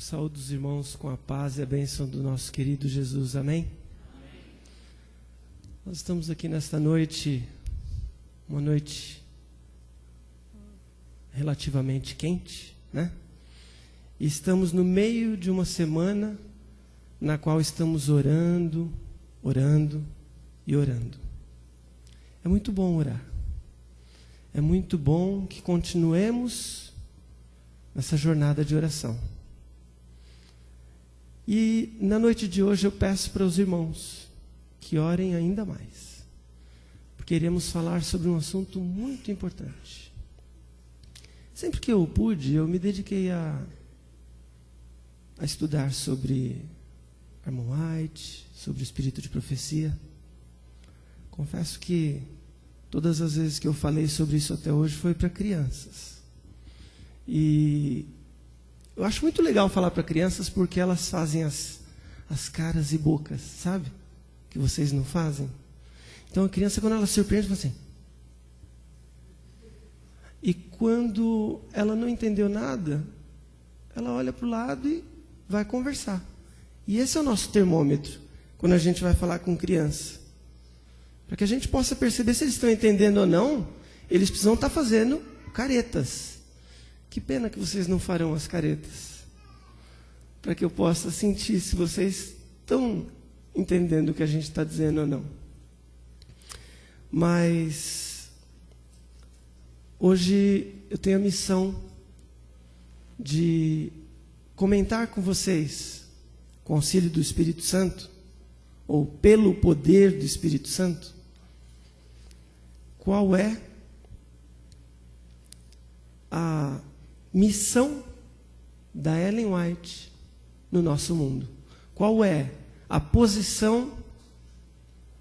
Eu saúdo os irmãos com a paz e a bênção do nosso querido Jesus. Amém? Amém. Nós estamos aqui nesta noite, uma noite relativamente quente, né? E estamos no meio de uma semana na qual estamos orando, orando e orando. É muito bom orar. É muito bom que continuemos nessa jornada de oração. E na noite de hoje eu peço para os irmãos que orem ainda mais, porque iremos falar sobre um assunto muito importante. Sempre que eu pude, eu me dediquei a estudar sobre Armand White, sobre o espírito de profecia. Confesso que todas as vezes que eu falei sobre isso até hoje foi para crianças. E eu acho muito legal falar para crianças porque elas fazem as caras e bocas, sabe? Que vocês não fazem. Então a criança, quando ela se surpreende, fala assim. E quando ela não entendeu nada, ela olha para o lado e vai conversar. E esse é o nosso termômetro, quando a gente vai falar com criança. Para que a gente possa perceber se eles estão entendendo ou não, eles precisam estar fazendo caretas. Que pena que vocês não farão as caretas. Para que eu possa sentir se vocês estão entendendo o que a gente está dizendo ou não. Mas hoje eu tenho a missão de comentar com vocês, com o auxílio do Espírito Santo, ou pelo poder do Espírito Santo, qual é a missão da Ellen White no nosso mundo. Qual é a posição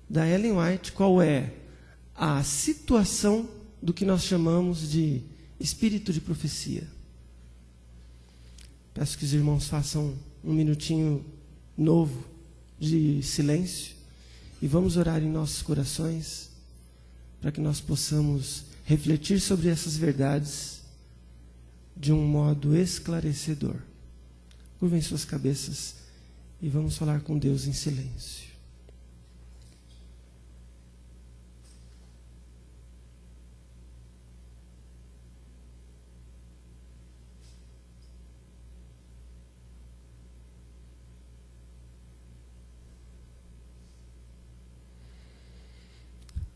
da Ellen White, qual é a situação do que nós chamamos de espírito de profecia. Peço que os irmãos façam um minutinho novo de silêncio e vamos orar em nossos corações para que nós possamos refletir sobre essas verdades de um modo esclarecedor. Curvem suas cabeças e vamos falar com Deus em silêncio.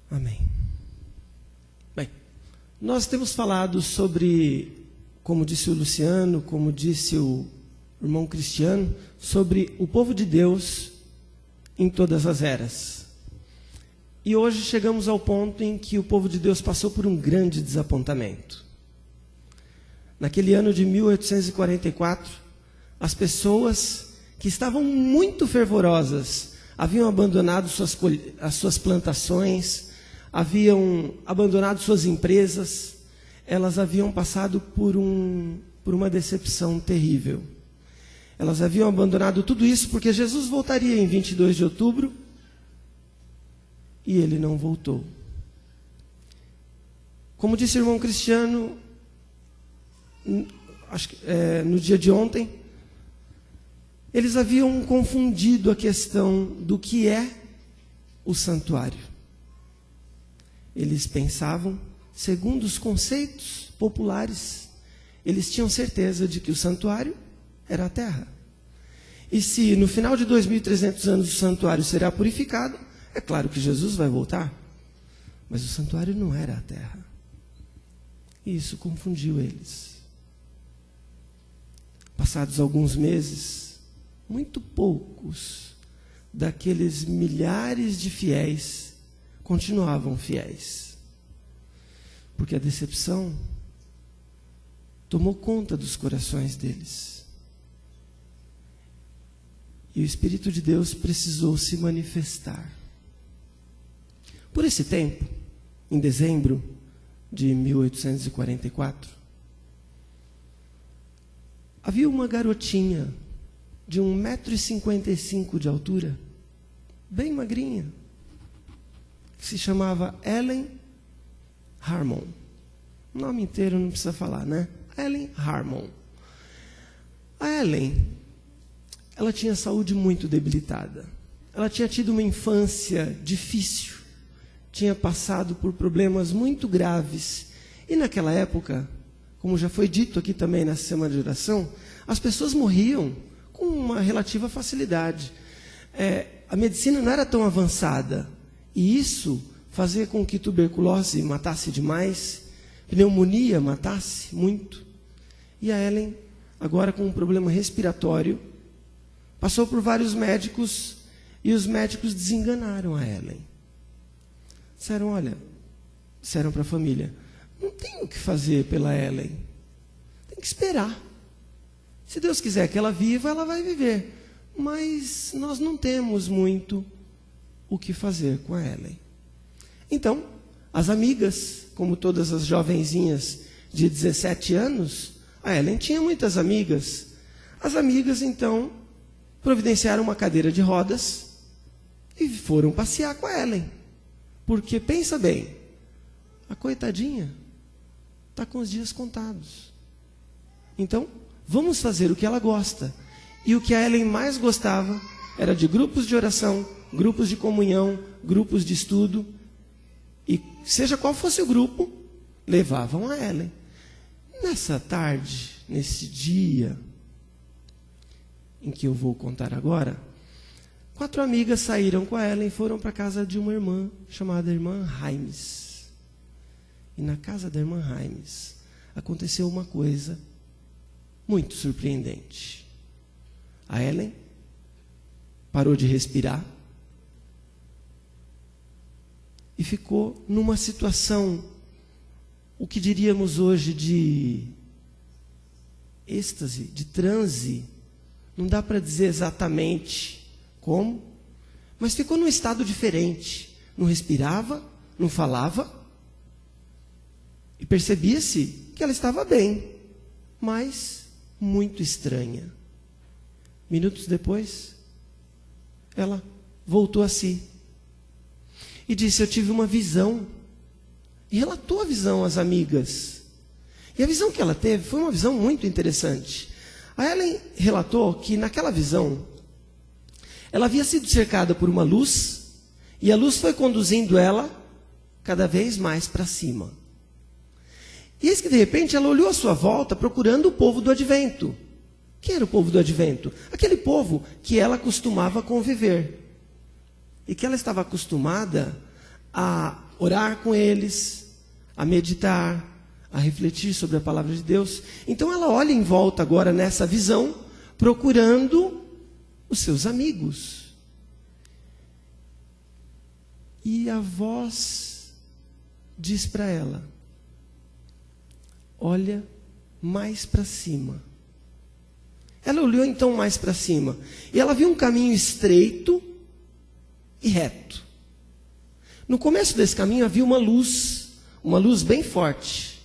Amém. Bem, nós temos falado sobre, como disse o Luciano, como disse o irmão Cristiano, sobre o povo de Deus em todas as eras. E hoje chegamos ao ponto em que o povo de Deus passou por um grande desapontamento. Naquele ano de 1844, as pessoas que estavam muito fervorosas haviam abandonado as suas plantações, haviam abandonado suas empresas, elas haviam passado por uma decepção terrível. Elas haviam abandonado tudo isso porque Jesus voltaria em 22 de outubro e ele não voltou. Como disse o irmão Cristiano, acho que, no dia de ontem, eles haviam confundido a questão do que é o santuário. Eles pensavam, segundo os conceitos populares, eles tinham certeza de que o santuário era a terra. E se no final de 2.300 anos o santuário será purificado, é claro que Jesus vai voltar. Mas o santuário não era a terra. E isso confundiu eles. Passados alguns meses, muito poucos daqueles milhares de fiéis continuavam fiéis. Porque a decepção tomou conta dos corações deles. E o Espírito de Deus precisou se manifestar. Por esse tempo, em dezembro de 1844, havia uma garotinha de 1,55 m de altura, bem magrinha, que se chamava Ellen Harmon. O nome inteiro não precisa falar, né? Ellen Harmon. A Ellen, ela tinha saúde muito debilitada. Ela tinha tido uma infância difícil. Tinha passado por problemas muito graves. E naquela época, como já foi dito aqui também nessa semana de oração, as pessoas morriam com uma relativa facilidade. A medicina não era tão avançada. E isso fazia com que tuberculose matasse demais, pneumonia matasse muito. E a Ellen, agora com um problema respiratório, passou por vários médicos e os médicos desenganaram a Ellen. Disseram para a família, não tem o que fazer pela Ellen, tem que esperar. Se Deus quiser que ela viva, ela vai viver. Mas nós não temos muito o que fazer com a Ellen. Então, as amigas, como todas as jovenzinhas de 17 anos, a Ellen tinha muitas amigas. As amigas, então, providenciaram uma cadeira de rodas e foram passear com a Ellen. Porque, pensa bem, a coitadinha está com os dias contados. Então, vamos fazer o que ela gosta. E o que a Ellen mais gostava era de grupos de oração, grupos de comunhão, grupos de estudo. E seja qual fosse o grupo, levavam a Ellen. Nessa tarde, nesse dia em que eu vou contar agora, 4 amigas saíram com a Ellen e foram para a casa de uma irmã chamada Irmã Raimes. E na casa da Irmã Raimes aconteceu uma coisa muito surpreendente. A Ellen parou de respirar e ficou numa situação, o que diríamos hoje de êxtase, de transe. Não dá para dizer exatamente como, mas ficou num estado diferente. Não respirava, não falava, e percebia-se que ela estava bem, mas muito estranha. Minutos depois, ela voltou a si e disse, eu tive uma visão. E relatou a visão às amigas. E a visão que ela teve foi uma visão muito interessante. A Ellen relatou que naquela visão, ela havia sido cercada por uma luz, e a luz foi conduzindo ela cada vez mais para cima. E eis que de repente ela olhou à sua volta procurando o povo do advento. Quem era o povo do advento? Aquele povo que ela costumava conviver. E que ela estava acostumada a orar com eles, a meditar, a refletir sobre a palavra de Deus. Então ela olha em volta agora nessa visão, procurando os seus amigos. E a voz diz para ela, olha mais para cima. Ela olhou então mais para cima, e ela viu um caminho estreito e reto. No começo desse caminho havia uma luz bem forte.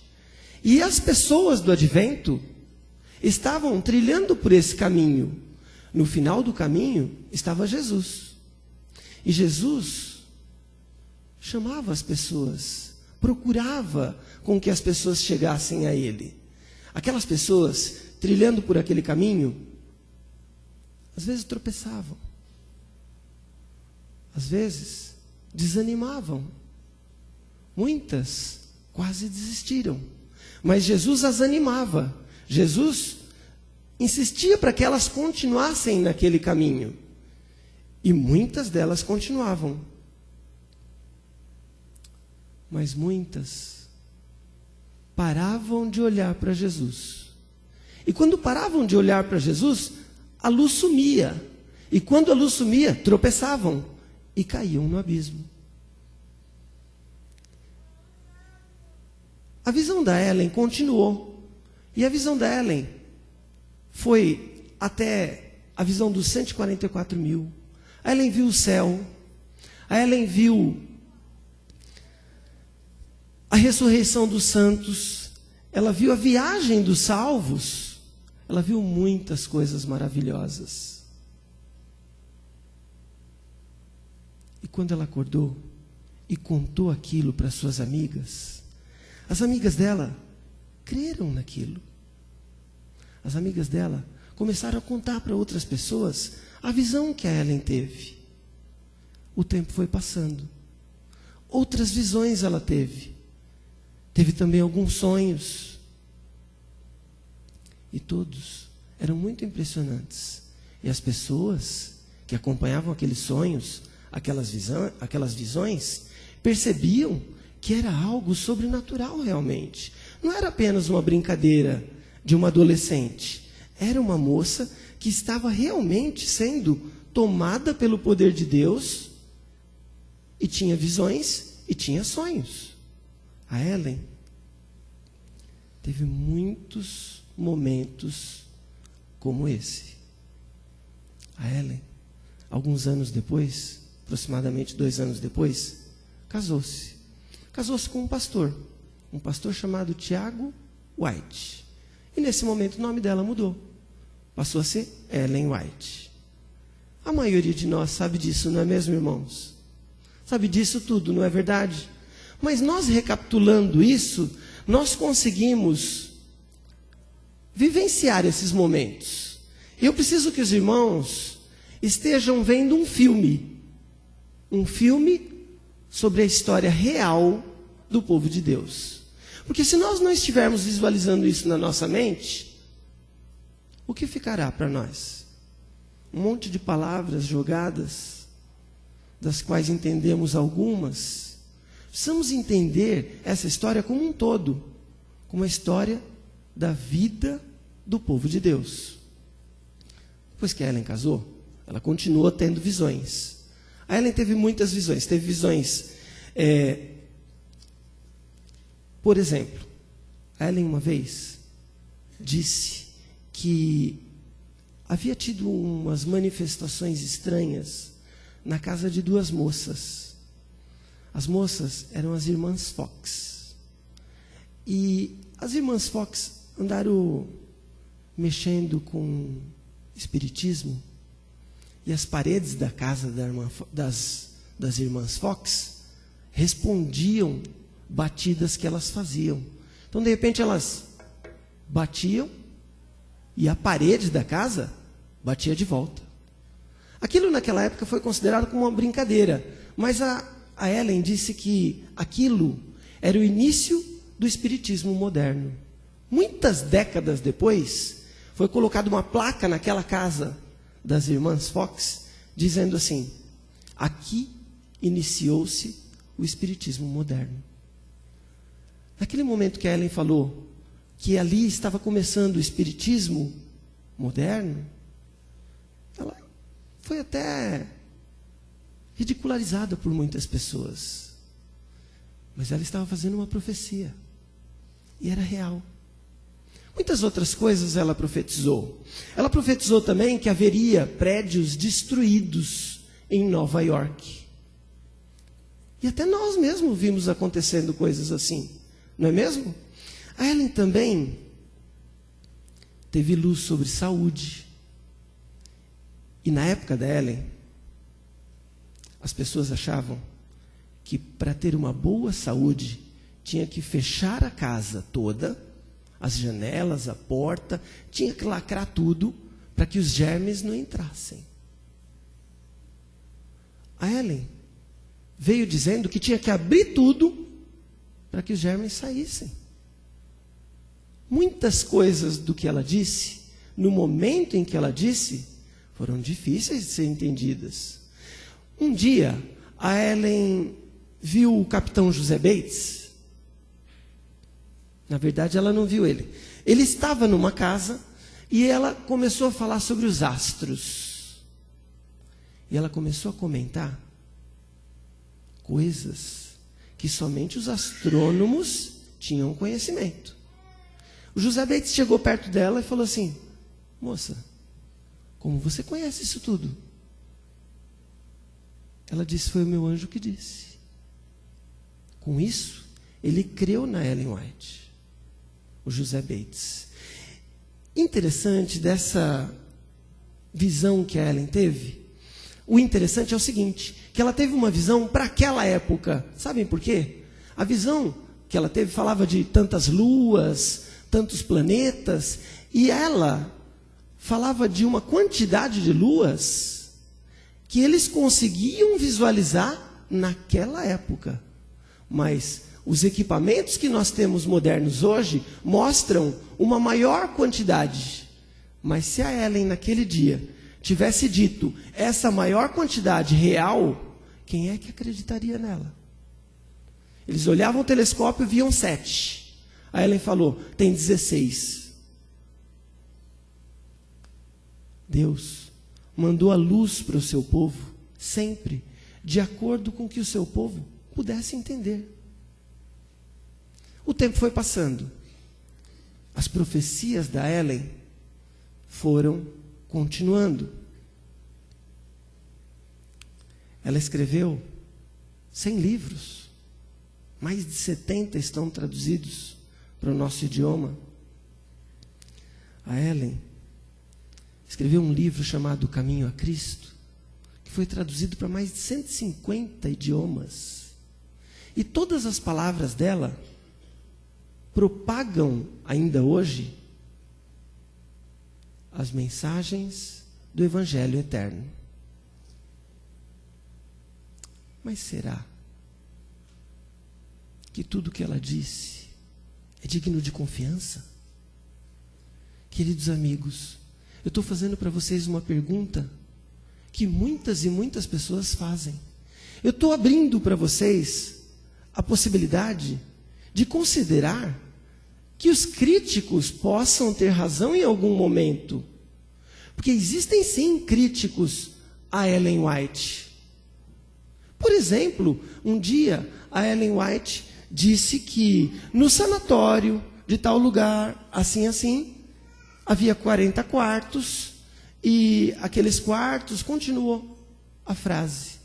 E as pessoas do advento estavam trilhando por esse caminho. No final do caminho estava Jesus. E Jesus chamava as pessoas, procurava com que as pessoas chegassem a Ele. Aquelas pessoas trilhando por aquele caminho, às vezes tropeçavam, às vezes desanimavam, muitas quase desistiram, mas Jesus as animava. Jesus insistia para que elas continuassem naquele caminho, e muitas delas continuavam, mas muitas paravam de olhar para Jesus. E quando paravam de olhar para Jesus, a luz sumia. E quando a luz sumia, tropeçavam e caíam no abismo. A visão da Ellen continuou. E a visão da Ellen foi até a visão dos 144 mil. A Ellen viu o céu. A Ellen viu a ressurreição dos santos. Ela viu a viagem dos salvos. Ela viu muitas coisas maravilhosas. E quando ela acordou e contou aquilo para suas amigas, as amigas dela creram naquilo. As amigas dela começaram a contar para outras pessoas a visão que a Ellen teve. O tempo foi passando. Outras visões ela teve. Teve também alguns sonhos. E todos eram muito impressionantes. E as pessoas que acompanhavam aqueles sonhos, aquelas visões, percebiam que era algo sobrenatural realmente. Não era apenas uma brincadeira de uma adolescente. Era uma moça que estava realmente sendo tomada pelo poder de Deus e tinha visões e tinha sonhos. A Ellen teve muitos momentos como esse. A Ellen, alguns anos depois, aproximadamente 2 anos depois, casou-se. Casou-se com um pastor chamado Tiago White. E nesse momento o nome dela mudou. Passou a ser Ellen White. A maioria de nós sabe disso, não é mesmo, irmãos? Sabe disso tudo, não é verdade? Mas nós recapitulando isso, nós conseguimos vivenciar esses momentos. E eu preciso que os irmãos estejam vendo um filme sobre a história real do povo de Deus. Porque se nós não estivermos visualizando isso na nossa mente, o que ficará para nós? Um monte de palavras jogadas, das quais entendemos algumas. Precisamos entender essa história como um todo, como a história da vida do povo de Deus. Depois que a Ellen casou, ela continuou tendo visões. A Ellen teve muitas visões. Teve visões, por exemplo, a Ellen uma vez disse que havia tido umas manifestações estranhas na casa de 2 moças. As moças eram as irmãs Fox. E as irmãs Fox andaram mexendo com espiritismo. E as paredes da casa das irmãs Fox respondiam batidas que elas faziam. Então, de repente, elas batiam e a parede da casa batia de volta. Aquilo naquela época foi considerado como uma brincadeira, mas a Ellen disse que aquilo era o início do espiritismo moderno. Muitas décadas depois, foi colocada uma placa naquela casa das irmãs Fox, dizendo assim: aqui iniciou-se o espiritismo moderno. Naquele momento que a Ellen falou que ali estava começando o espiritismo moderno, ela foi até ridicularizada por muitas pessoas. Mas ela estava fazendo uma profecia. E era real. Muitas outras coisas ela profetizou. Ela profetizou também que haveria prédios destruídos em Nova York. E até nós mesmos vimos acontecendo coisas assim. Não é mesmo? A Ellen também teve luz sobre saúde. E na época da Ellen, as pessoas achavam que para ter uma boa saúde, tinha que fechar a casa toda, as janelas, a porta, tinha que lacrar tudo para que os germes não entrassem. A Ellen veio dizendo que tinha que abrir tudo para que os germes saíssem. Muitas coisas do que ela disse, no momento em que ela disse, foram difíceis de ser entendidas. Um dia, a Ellen viu o capitão José Bates. Na verdade, ela não viu ele. Ele estava numa casa e ela começou a falar sobre os astros. E ela começou a comentar coisas que somente os astrônomos tinham conhecimento. O José Bates chegou perto dela e falou assim: moça, como você conhece isso tudo? Ela disse: foi o meu anjo que disse. Com isso, ele creu na Ellen White, o José Bates. Interessante dessa visão que a Ellen teve, o interessante é o seguinte, que ela teve uma visão para aquela época. Sabem por quê? A visão que ela teve falava de tantas luas, tantos planetas, e ela falava de uma quantidade de luas que eles conseguiam visualizar naquela época. Mas os equipamentos que nós temos modernos hoje mostram uma maior quantidade. Mas se a Ellen naquele dia tivesse dito essa maior quantidade real, quem é que acreditaria nela? Eles olhavam o telescópio e viam 7. A Ellen falou, tem 16. Deus mandou a luz para o seu povo, sempre, de acordo com o que o seu povo pudesse entender. O tempo foi passando. As profecias da Ellen foram continuando. Ela escreveu 100 livros. Mais de 70 estão traduzidos para o nosso idioma. A Ellen escreveu um livro chamado O Caminho a Cristo, que foi traduzido para mais de 150 idiomas. E todas as palavras dela propagam ainda hoje as mensagens do Evangelho eterno. Mas será que tudo que ela disse é digno de confiança? Queridos amigos, eu estou fazendo para vocês uma pergunta que muitas e muitas pessoas fazem. Eu estou abrindo para vocês a possibilidade de considerar que os críticos possam ter razão em algum momento. Porque existem sim críticos a Ellen White. Por exemplo, um dia a Ellen White disse que no sanatório de tal lugar, assim, havia 40 quartos, e aqueles quartos, continuou a frase,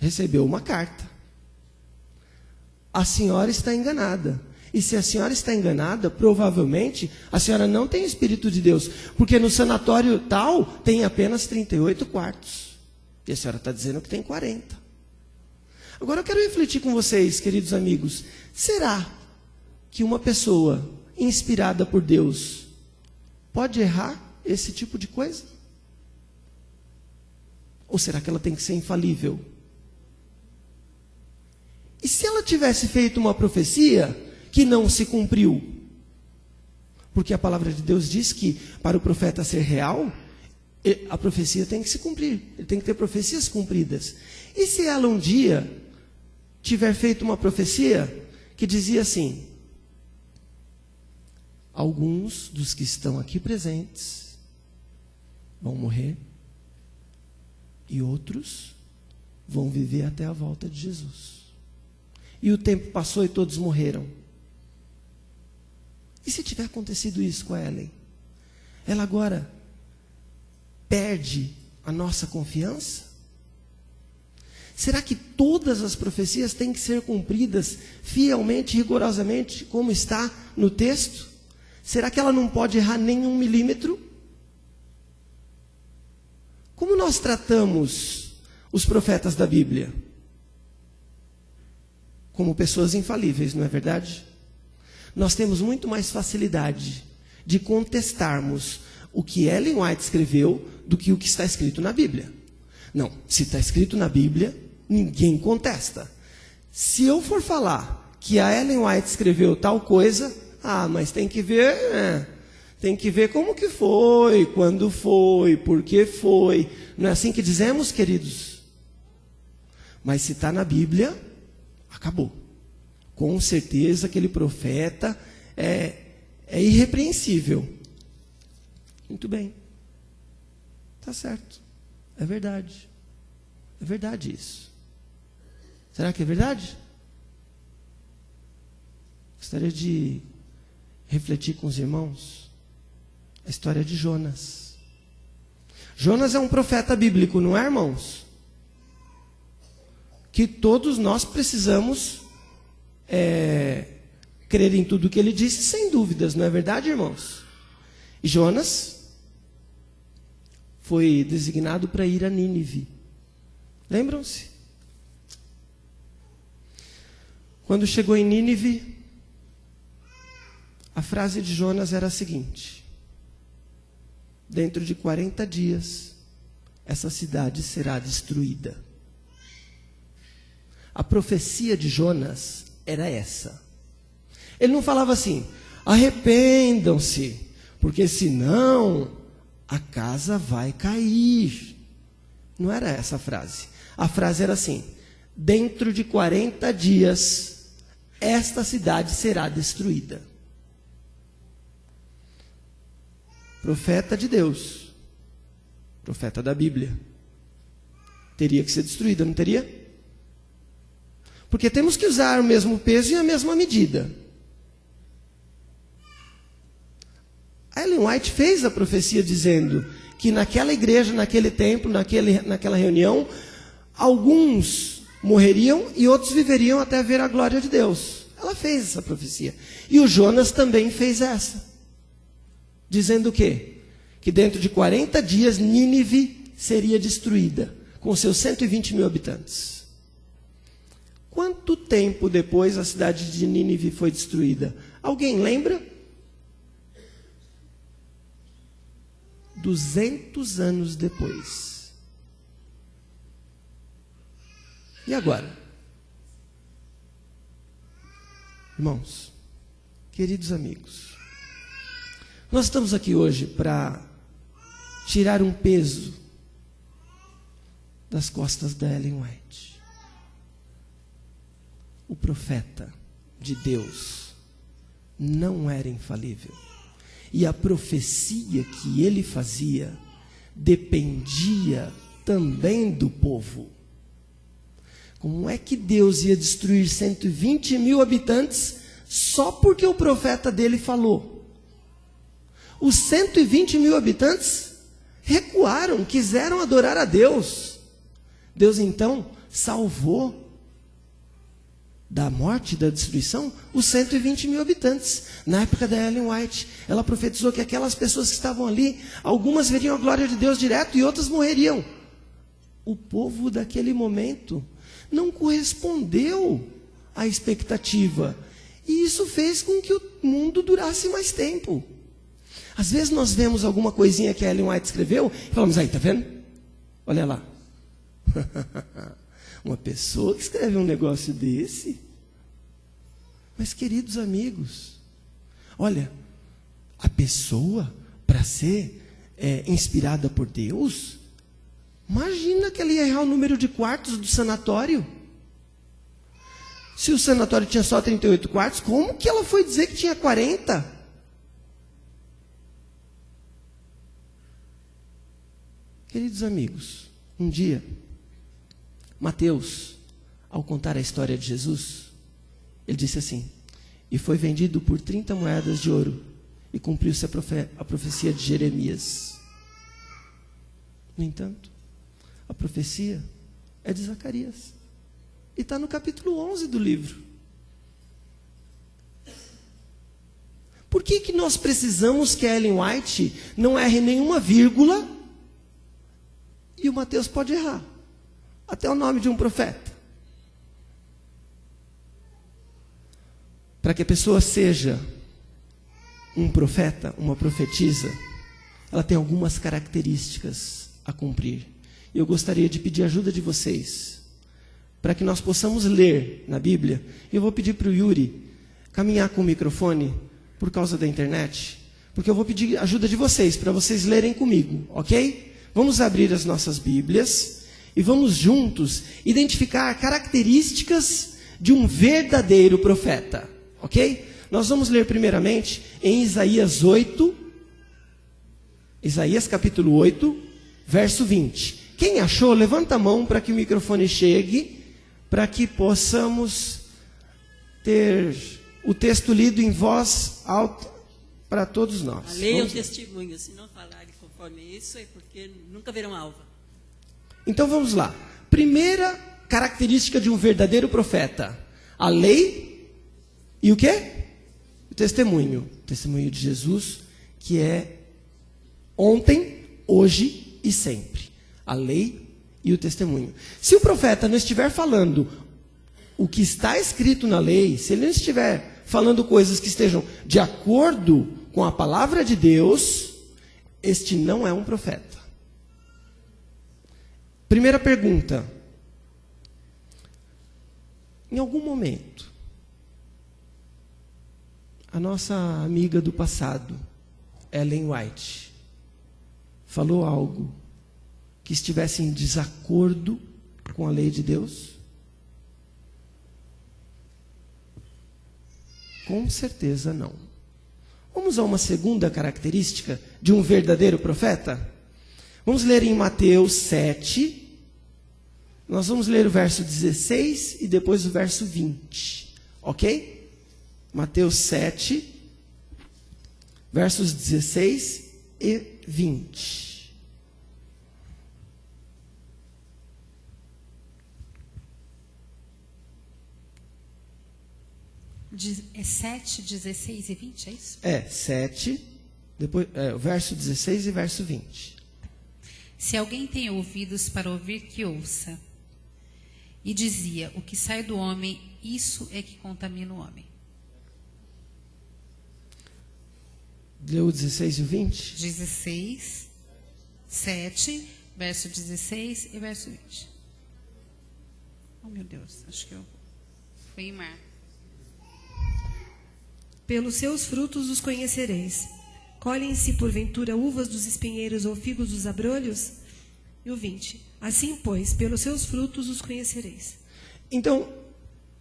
recebeu uma carta. A senhora está enganada. E se a senhora está enganada, provavelmente a senhora não tem Espírito de Deus, porque no sanatório tal tem apenas 38 quartos. E a senhora está dizendo que tem 40. Agora eu quero refletir com vocês, queridos amigos. Será que uma pessoa inspirada por Deus pode errar esse tipo de coisa? Ou será que ela tem que ser infalível? E se ela tivesse feito uma profecia que não se cumpriu? Porque a palavra de Deus diz que para o profeta ser real, a profecia tem que se cumprir. Ele tem que ter profecias cumpridas. E se ela um dia tiver feito uma profecia que dizia assim: alguns dos que estão aqui presentes vão morrer e outros vão viver até a volta de Jesus. E o tempo passou e todos morreram. E se tiver acontecido isso com a Ellen? Ela agora perde a nossa confiança? Será que todas as profecias têm que ser cumpridas fielmente, rigorosamente, como está no texto? Será que ela não pode errar nem 1 milímetro? Como nós tratamos os profetas da Bíblia? Como pessoas infalíveis, não é verdade? Nós temos muito mais facilidade de contestarmos o que Ellen White escreveu do que o que está escrito na Bíblia. Não, se está escrito na Bíblia, ninguém contesta. Se eu for falar que a Ellen White escreveu tal coisa, mas tem que ver como que foi, quando foi, por que foi. Não é assim que dizemos, queridos? Mas se está na Bíblia, acabou. Com certeza aquele profeta é irrepreensível. Muito bem. Está certo. É verdade. É verdade isso. Será que é verdade? Gostaria de refletir com os irmãos a história de Jonas. Jonas é um profeta bíblico, não é, irmãos? Que todos nós precisamos crer em tudo que ele disse, sem dúvidas, não é verdade, irmãos? E Jonas foi designado para ir a Nínive. Lembram-se? Quando chegou em Nínive, a frase de Jonas era a seguinte: dentro de 40 dias, essa cidade será destruída. A profecia de Jonas era essa. Ele não falava assim, arrependam-se, porque senão a casa vai cair. Não era essa a frase. A frase era assim, dentro de 40 dias, esta cidade será destruída. Profeta de Deus, profeta da Bíblia, teria que ser destruída, não teria? Porque temos que usar o mesmo peso e a mesma medida. A Ellen White fez a profecia dizendo que naquela igreja, naquele templo, naquela reunião, alguns morreriam e outros viveriam até ver a glória de Deus. Ela fez essa profecia. E o Jonas também fez essa. Dizendo o quê? Que dentro de 40 dias Nínive seria destruída, com seus 120 mil habitantes. Quanto tempo depois a cidade de Nínive foi destruída? Alguém lembra? 200 anos depois. E agora? Irmãos, queridos amigos, nós estamos aqui hoje para tirar um peso das costas da Ellen White. O profeta de Deus não era infalível. E a profecia que ele fazia dependia também do povo. Como é que Deus ia destruir 120 mil habitantes só porque o profeta dele falou? Os 120 mil habitantes recuaram, quiseram adorar a Deus. Deus então salvou da morte e da destruição os 120 mil habitantes. Na época da Ellen White, ela profetizou que aquelas pessoas que estavam ali, algumas veriam a glória de Deus direto e outras morreriam. O povo daquele momento não correspondeu à expectativa. E isso fez com que o mundo durasse mais tempo. Às vezes nós vemos alguma coisinha que a Ellen White escreveu e falamos, aí, tá vendo? Olha lá. Uma pessoa que escreve um negócio desse. Mas, queridos amigos, olha, a pessoa, para ser inspirada por Deus, imagina que ela ia errar o número de quartos do sanatório. Se o sanatório tinha só 38 quartos, como que ela foi dizer que tinha 40? Queridos amigos, um dia, Mateus, ao contar a história de Jesus, ele disse assim, e foi vendido por 30 moedas de ouro, e cumpriu-se a profecia de Jeremias. No entanto, a profecia é de Zacarias, e está no capítulo 11 do livro. Por que nós precisamos que a Ellen White não erre nenhuma vírgula, e o Mateus pode errar? Até o nome de um profeta. Para que a pessoa seja um profeta, uma profetisa, ela tem algumas características a cumprir. E eu gostaria de pedir a ajuda de vocês, para que nós possamos ler na Bíblia. E eu vou pedir para o Yuri caminhar com o microfone, por causa da internet, porque eu vou pedir ajuda de vocês, para vocês lerem comigo, ok? Vamos abrir as nossas Bíblias e vamos juntos identificar características de um verdadeiro profeta, ok? Nós vamos ler primeiramente em Isaías 8, Isaías capítulo 8, verso 20. Quem achou, levanta a mão para que o microfone chegue, para que possamos ter o texto lido em voz alta para todos nós. Leia o testemunho, se não falarem conforme isso, é porque nunca verão alva. Então vamos lá. Primeira característica de um verdadeiro profeta: a lei e o quê? O testemunho. O testemunho de Jesus, que é ontem, hoje e sempre. A lei e o testemunho. Se o profeta não estiver falando o que está escrito na lei, se ele não estiver falando coisas que estejam de acordo com a palavra de Deus, este não é um profeta. Primeira pergunta. Em algum momento, a nossa amiga do passado, Ellen White, falou algo que estivesse em desacordo com a lei de Deus? Com certeza não. Vamos a uma segunda característica de um verdadeiro profeta? Vamos ler em Mateus 7. Nós vamos ler o verso 16 e depois o verso 20. Ok? Mateus 7, versos 16 e 20. É 7, 16 e 20, é isso? É, 7, depois, o verso 16 e verso 20. Se alguém tem ouvidos para ouvir, que ouça. E dizia, o que sai do homem, isso é que contamina o homem. Leu o 16 e o 20? 16, 7, verso 16 e verso 20. Oh, meu Deus, acho que eu fui em mar. Pelos seus frutos os conhecereis. Colhem-se, porventura, uvas dos espinheiros ou figos dos abrolhos? E o 20. Assim, pois, pelos seus frutos os conhecereis. Então,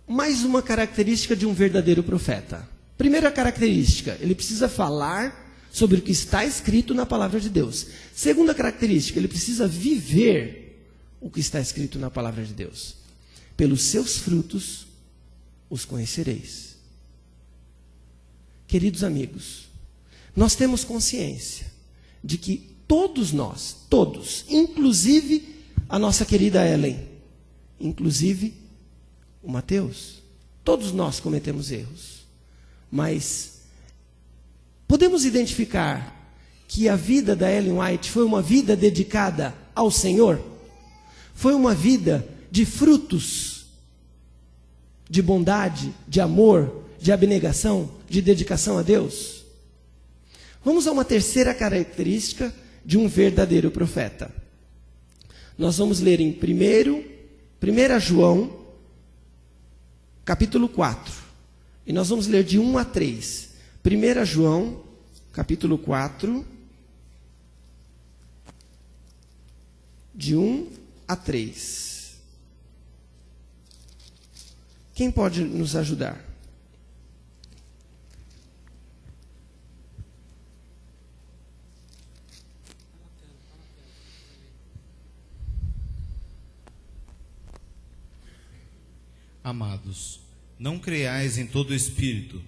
mais uma característica de um verdadeiro profeta. Primeira característica, ele precisa falar sobre o que está escrito na palavra de Deus. Segunda característica, ele precisa viver o que está escrito na palavra de Deus. Pelos seus frutos os conhecereis. Queridos amigos, nós temos consciência de que todos nós, todos, inclusive a nossa querida Ellen, inclusive o Mateus, todos nós cometemos erros. Mas podemos identificar que a vida da Ellen White foi uma vida dedicada ao Senhor? Foi uma vida de frutos, de bondade, de amor, de abnegação, de dedicação a Deus? Vamos a uma terceira característica de um verdadeiro profeta. Nós vamos ler em 1 João, capítulo 4. E nós vamos ler de 1 a 3. 1 João, capítulo 4, de 1 a 3. Quem pode nos ajudar? Amados, não creiais em todo espírito,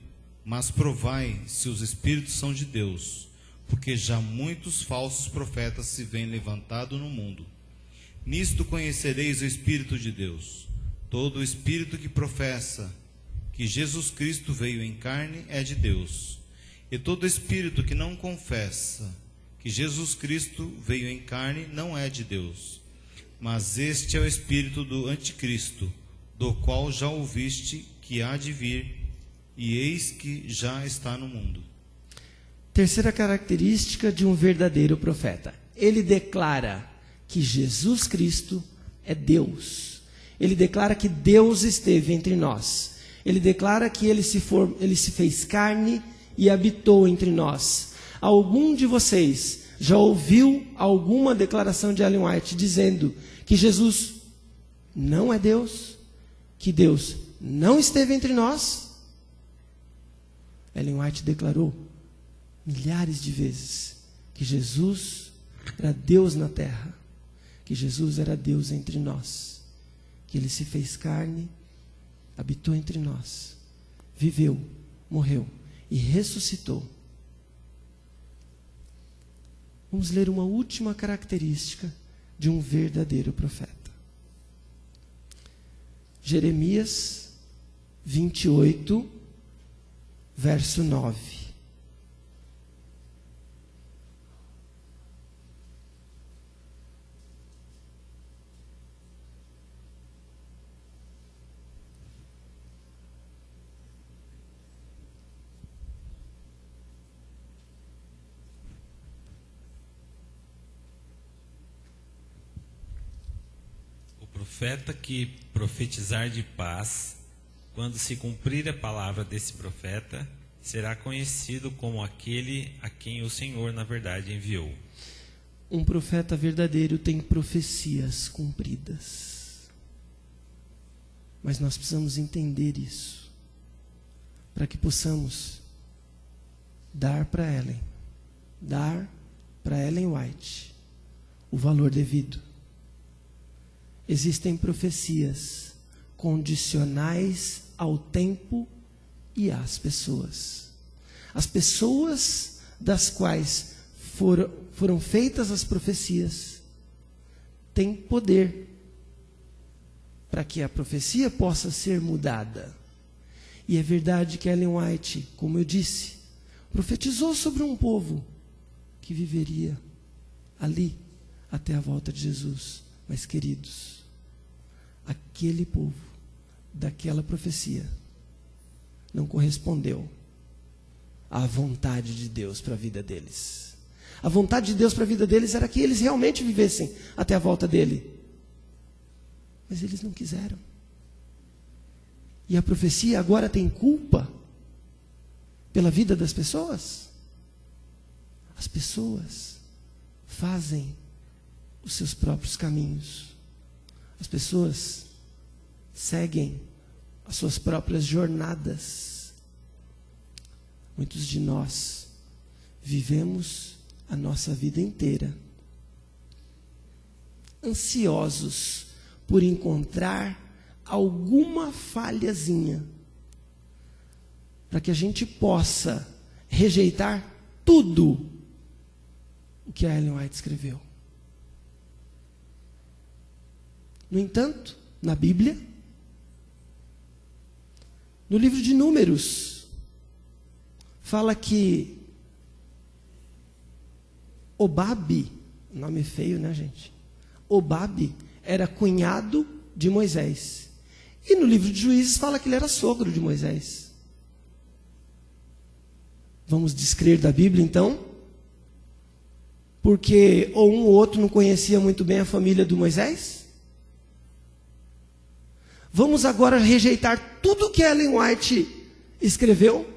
mas provai se os espíritos são de Deus, porque já muitos falsos profetas se vêm levantado no mundo. Nisto conhecereis o Espírito de Deus. Todo espírito que professa que Jesus Cristo veio em carne é de Deus. E todo espírito que não confessa que Jesus Cristo veio em carne não é de Deus. Mas este é o espírito do anticristo, do qual já ouviste que há de vir, e eis que já está no mundo. Terceira característica de um verdadeiro profeta. Ele declara que Jesus Cristo é Deus. Ele declara que Deus esteve entre nós. Ele declara que ele se fez carne e habitou entre nós. Algum de vocês já ouviu alguma declaração de Ellen White dizendo que Jesus não é Deus? Que Deus não esteve entre nós? Ellen White declarou milhares de vezes que Jesus era Deus na terra, que Jesus era Deus entre nós, que Ele se fez carne, habitou entre nós, viveu, morreu e ressuscitou. Vamos ler uma última característica de um verdadeiro profeta. Jeremias 28, verso 9. profeta que profetizar de paz, quando se cumprir a palavra desse profeta, será conhecido como aquele a quem o Senhor, na verdade, enviou. Um profeta verdadeiro tem profecias cumpridas. Mas nós precisamos entender isso, para que possamos dar para Ellen White o valor devido. Existem profecias condicionais ao tempo e às pessoas. As pessoas das quais foram feitas as profecias têm poder para que a profecia possa ser mudada. E é verdade que Ellen White, como eu disse, profetizou sobre um povo que viveria ali até a volta de Jesus. Mas, queridos, aquele povo daquela profecia não correspondeu à vontade de Deus para a vida deles. A vontade de Deus para a vida deles era que eles realmente vivessem até a volta dele. Mas eles não quiseram. E a profecia agora tem culpa pela vida das pessoas? As pessoas fazem os seus próprios caminhos. As pessoas seguem as suas próprias jornadas. Muitos de nós vivemos a nossa vida inteira ansiosos por encontrar alguma falhazinha para que a gente possa rejeitar tudo o que a Ellen White escreveu. No entanto, na Bíblia, no livro de Números, fala que Obabe, nome feio, né, gente? Obabe era cunhado de Moisés. E no livro de Juízes fala que ele era sogro de Moisés. Vamos descrer da Bíblia, então? Porque ou um ou outro não conhecia muito bem a família do Moisés? Vamos agora rejeitar tudo que Ellen White escreveu,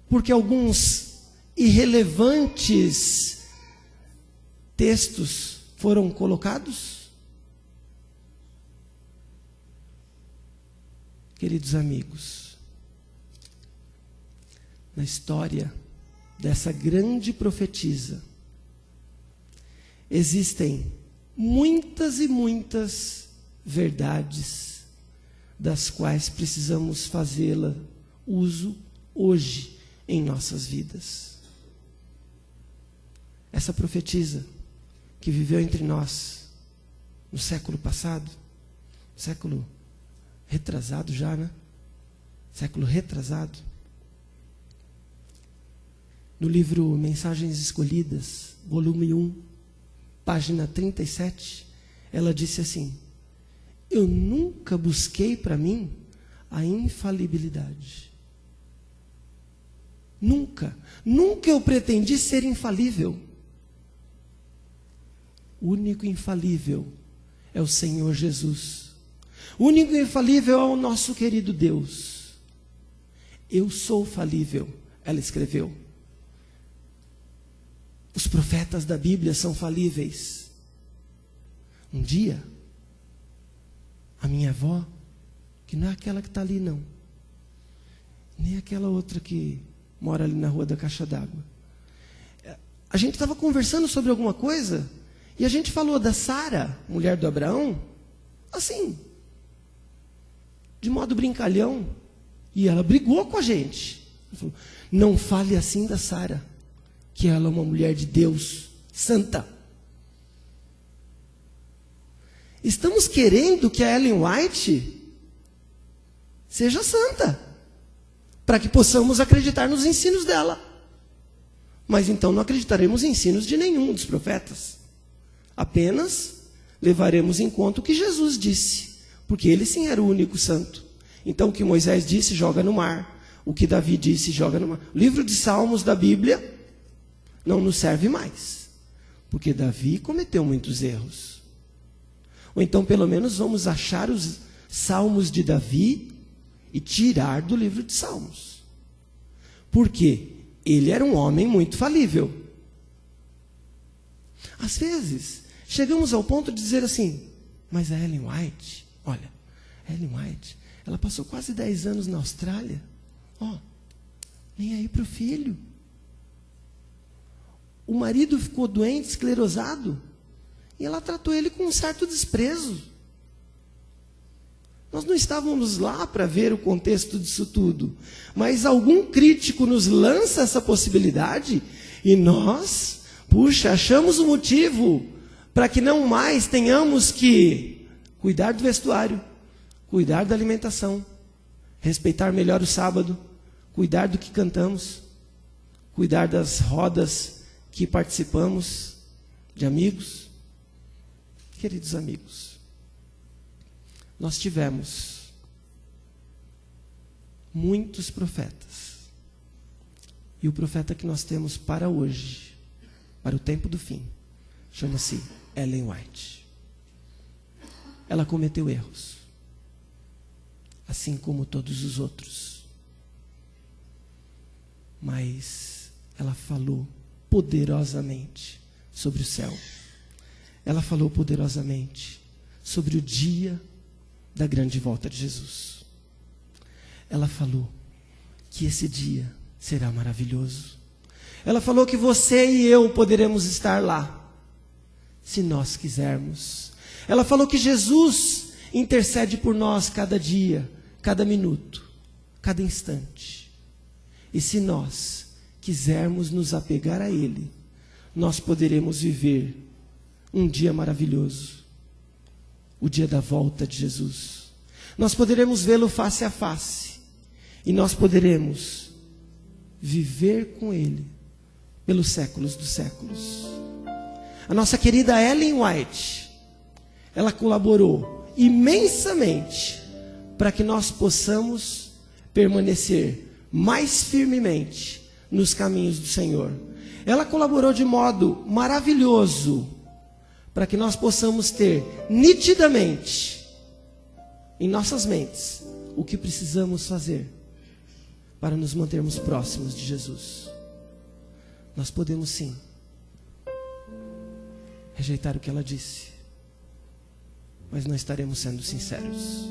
porque alguns irrelevantes textos foram colocados? Queridos amigos, na história dessa grande profetisa, existem muitas e muitas verdades das quais precisamos fazê-la uso hoje em nossas vidas. Essa profetisa que viveu entre nós no século passado, século retrasado já, né? Século retrasado. No livro Mensagens Escolhidas, volume 1, página 37, ela disse assim: eu nunca busquei para mim a infalibilidade. Nunca eu pretendi ser infalível. O único infalível é o Senhor Jesus. O único infalível é o nosso querido Deus. Eu sou falível, ela escreveu. Os profetas da Bíblia são falíveis. Um dia, a minha avó, que não é aquela que está ali não, nem aquela outra que mora ali na rua da Caixa d'Água, a gente estava conversando sobre alguma coisa e a gente falou da Sara, mulher do Abraão, assim, de modo brincalhão, e ela brigou com a gente. Ela falou: não fale assim da Sara, que ela é uma mulher de Deus, santa. Estamos querendo que a Ellen White seja santa, para que possamos acreditar nos ensinos dela. Mas então não acreditaremos em ensinos de nenhum dos profetas. Apenas levaremos em conta o que Jesus disse, porque ele sim era o único santo. Então o que Moisés disse, joga no mar. O que Davi disse, joga no mar. O livro de Salmos da Bíblia não nos serve mais, porque Davi cometeu muitos erros. Ou então, pelo menos, vamos achar os salmos de Davi e tirar do livro de Salmos. Por quê? Ele era um homem muito falível. Às vezes, chegamos ao ponto de dizer assim, mas a Ellen White, olha, a Ellen White, ela passou quase 10 anos na Austrália. Nem aí para o filho. O marido ficou doente, esclerosado, e ela tratou ele com um certo desprezo. Nós não estávamos lá para ver o contexto disso tudo, mas algum crítico nos lança essa possibilidade e nós, achamos um motivo para que não mais tenhamos que cuidar do vestuário, cuidar da alimentação, respeitar melhor o sábado, cuidar do que cantamos, cuidar das rodas que participamos, de amigos. Queridos amigos, nós tivemos muitos profetas. E o profeta que nós temos para hoje, para o tempo do fim, chama-se Ellen White. Ela cometeu erros, assim como todos os outros. Mas ela falou poderosamente sobre o céu. Ela falou poderosamente sobre o dia da grande volta de Jesus. Ela falou que esse dia será maravilhoso. Ela falou que você e eu poderemos estar lá, se nós quisermos. Ela falou que Jesus intercede por nós cada dia, cada minuto, cada instante. E se nós quisermos nos apegar a Ele, nós poderemos viver um dia maravilhoso, o dia da volta de Jesus. Nós poderemos vê-lo face a face, e nós poderemos viver com Ele pelos séculos dos séculos. A nossa querida Ellen White, ela colaborou imensamente para que nós possamos permanecer mais firmemente nos caminhos do Senhor. Ela colaborou de modo maravilhoso para que nós possamos ter nitidamente em nossas mentes o que precisamos fazer para nos mantermos próximos de Jesus. Nós podemos sim rejeitar o que ela disse, mas não estaremos sendo sinceros.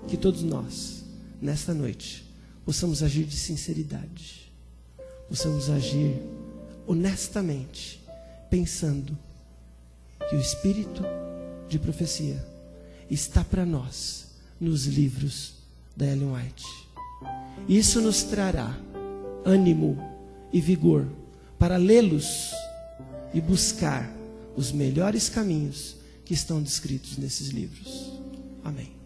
Que todos nós, nesta noite, possamos agir de sinceridade, possamos agir honestamente, pensando que o espírito de profecia está para nós nos livros da Ellen White. Isso nos trará ânimo e vigor para lê-los e buscar os melhores caminhos que estão descritos nesses livros. Amém.